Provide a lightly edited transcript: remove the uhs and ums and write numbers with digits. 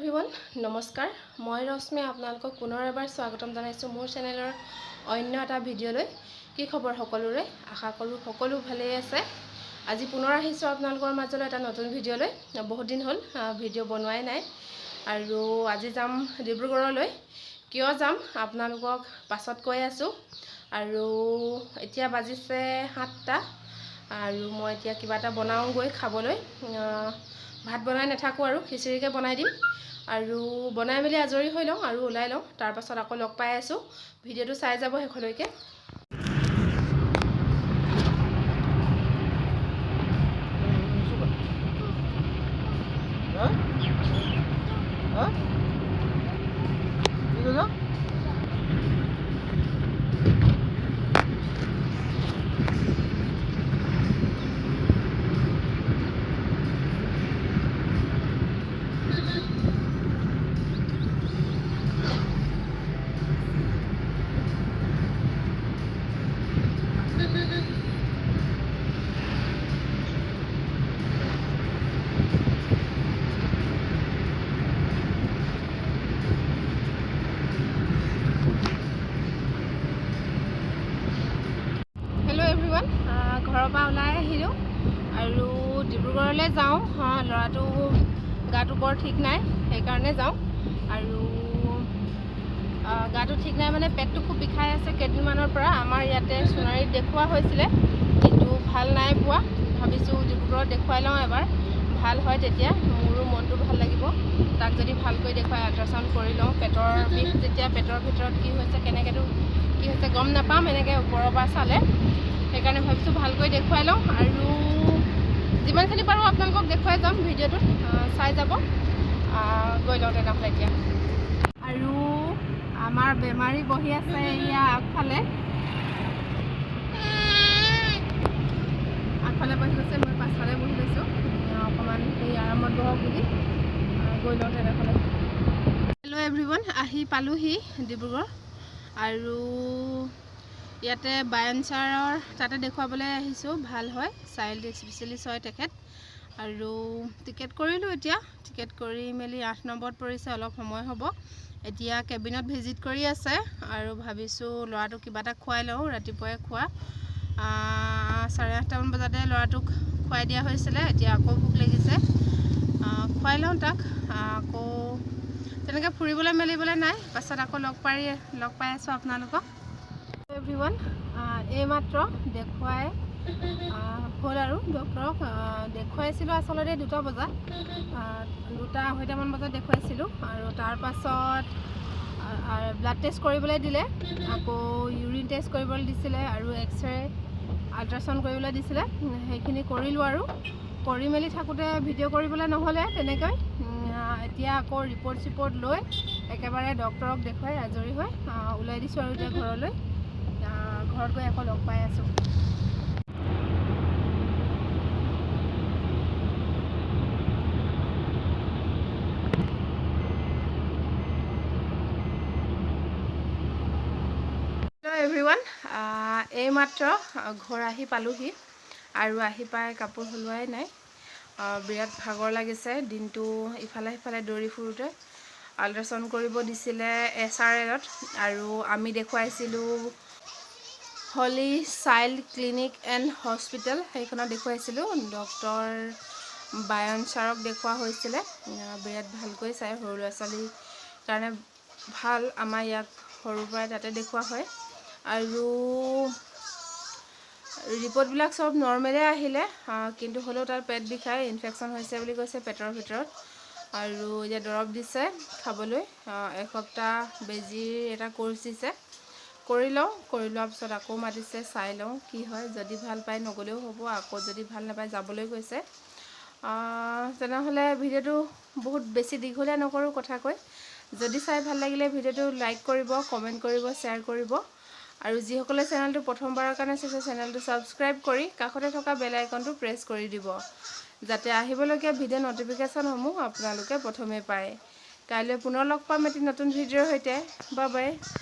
everyone নমস্কাৰ মই ৰশ্মি আপোনালোকক পুনৰ এবাৰ স্বাগতম জনাইছো মোৰ চেনেলৰ অন্য এটা ভিডিঅ'লৈ কি খবৰ সকলোৰে আশা কৰো সকলো ভালে আছে আজি পুনৰ আহিছো আপোনালোকৰ মাজলৈ এটা নতুন ভিডিঅ'লৈ বহুত দিন হ'ল ভিডিঅ' বনোৱাই নাই আৰু আজি যাম ডিব্ৰুগড়লৈ কিয় যাম আপোনালোকক পাছত কৈ আছো আৰু এতিয়া বাজিছে 7টা আৰু মই এতিয়া কিবা এটা বনাও গৈ খাবলৈ ভাত বনাই নাথাকো আৰু খিচিৰিকে বনাই দিম আৰু বনাই মেলি আজৰি হৈ লওঁ আৰু ওলাই লওঁ তাৰ পাছত আকৌ লগ পাই আছো ভিডিঅ'টো চাই যাব হেখলৈকে ঘৰৰ পৰা ওলাই আহিলো আৰু ডিব্ৰুগড়লৈ যাওঁ ল'ৰাটো গাটো বৰ ঠিক নাই সেইকাৰণে যাওঁ আৰু গাটো ঠিক নাই মানে পেটটো খুব বিষাই আছে কেইদিনমানৰ পৰা আমাৰ ইয়াতে সোণাৰীত দেখুওৱা হৈছিলে কিন্তু ভাল নাই পোৱা ভাবিছোঁ ডিব্ৰুগড়ত দেখুৱাই লওঁ এবাৰ ভাল হয় তেতিয়া মোৰো মনটো ভাল লাগিব তাক যদি ভালকৈ দেখুৱাই আল্ট্ৰাচাউণ্ড কৰি লওঁ পেটৰ বিষ যেতিয়া পেটৰ ভিতৰত কি হৈছে কেনেকৈতো কি হৈছে গম নাপাম এনেকৈ ওপৰৰ পৰা চালে সেইকাৰণে ভাবিছোঁ ভালকৈ দেখুৱাই লওঁ আৰু যিমানখিনি পাৰোঁ আপোনালোকক দেখুৱাই যাম ভিডিঅ'টোত চাই যাব গৈ লওঁ তেনেহ'লে এতিয়া আৰু আমাৰ বেমাৰী বহি আছে এয়া আগফালে বহি গৈছে মই পাছফালে বহি লৈছোঁ অকণমান এই আৰামত বহক বুলি গৈ লওঁ তেনেহ'লে হেল্ল' এভৰিৱান আহি পালোহি ডিব্ৰুগড় আৰু ইয়াতে বায়ন ছাৰৰ তাতে দেখুৱাবলৈ আহিছোঁ ভাল হয় চাইল্ড স্পেচিয়েলিষ্ট হয় তেখেত আৰু টিকেট কৰিলোঁ এতিয়া টিকেট কৰি মেলি 8 নম্বৰত পৰিছে অলপ সময় হ'ব এতিয়া কেবিনত ভিজিট কৰি আছে আৰু ভাবিছোঁ ল'ৰাটোক কিবা এটা খুৱাই লওঁ ৰাতিপুৱাই খোৱা 8:30মান বজাতে ল'ৰাটোক খুৱাই দিয়া হৈছিলে এতিয়া আকৌ ভোক লাগিছে খুৱাই লওঁ তাক আকৌ তেনেকৈ ফুৰিবলৈ মেলিবলৈ নাই পাছত আকৌ লগ পাই আছোঁ আপোনালোকক এভৰিৱান এইমাত্ৰ দেখুৱাই হ'ল আৰু ডক্টৰক দেখুৱাইছিলোঁ আচলতে 2টা বজাত 2:30মান বজাত দেখুৱাইছিলোঁ আৰু তাৰ পাছত ব্লাড টেষ্ট কৰিবলৈ দিলে আকৌ ইউৰিন টেষ্ট কৰিবলৈ দিছিলে আৰু এক্সৰে আল্ট্ৰাচাউণ্ড কৰিবলৈ দিছিলে সেইখিনি কৰিলোঁ আৰু কৰি মেলি থাকোঁতে ভিডিঅ' কৰিবলৈ নহ'লে তেনেকৈ এতিয়া আকৌ ৰিপৰ্ট লৈ একেবাৰে ডক্টৰক দেখুৱাই আজৰি হৈ ওলাই দিছোঁ আৰু এতিয়া ঘৰলৈ ঘৰত গৈ আকৌ লগ পাই আছোঁ এভৰিৱান এইমাত্ৰ ঘৰ আহি পালোহি আৰু আহি পাই কাপোৰ সলোৱাই নাই বিৰাট ভাগৰ লাগিছে দিনটো ইফালে সিফালে দৌৰি ফুৰোঁতে আল্ট্ৰাচাউণ্ড কৰিব দিছিলে SRLত আৰু আমি দেখুৱাইছিলোঁ হলি চাইল্ড ক্লিনিক এণ্ড হস্পিটেল সেইখনত দেখুৱাইছিলোঁ ডক্টৰ বায়ন ছাৰক দেখুওৱা হৈছিলে বিৰাট ভালকৈ চাই সৰু ল'ৰা ছোৱালীৰ কাৰণে ভাল আমাৰ ইয়াক সৰুৰ পৰাই তাতে দেখুওৱা হয় আৰু ৰিপৰ্টবিলাক চব নৰ্মেলে আহিলে কিন্তু হ'লেও তাৰ পেট বিষাই ইনফেকশ্যন হৈছে বুলি কৈছে পেটৰ ভিতৰত আৰু এতিয়া দৰৱ দিছে খাবলৈ এসপ্তাহ বেজীৰ এটা কোৰ্চ দিছে কৰি লোৱাৰ পিছত আকৌ মাতিছে চাই লওঁ কি হয় যদি ভাল পায় নগ'লেও হ'ব আকৌ যদি ভাল নাপায় যাবলৈ কৈছে তেনেহ'লে ভিডিঅ'টো বহুত বেছি দীঘলীয়া নকৰোঁ কথা কৈ যদি চাই ভাল লাগিলে ভিডিঅ'টো লাইক কৰিব কমেণ্ট কৰিব শ্বেয়াৰ কৰিব আৰু যিসকলে চেনেলটো প্ৰথমবাৰৰ কাৰণে চাইছে চেনেলটো ছাবস্ক্ৰাইব কৰি কাষতে থকা বেল আইকনটো প্ৰেছ কৰি দিব যাতে আহিবলগীয়া ভিডিঅ' নটিফিকেশ্যনসমূহ আপোনালোকে প্ৰথমে পায় কাইলৈ পুনৰ লগ পাম এটি নতুন ভিডিঅ'ৰ সৈতে বাই বাই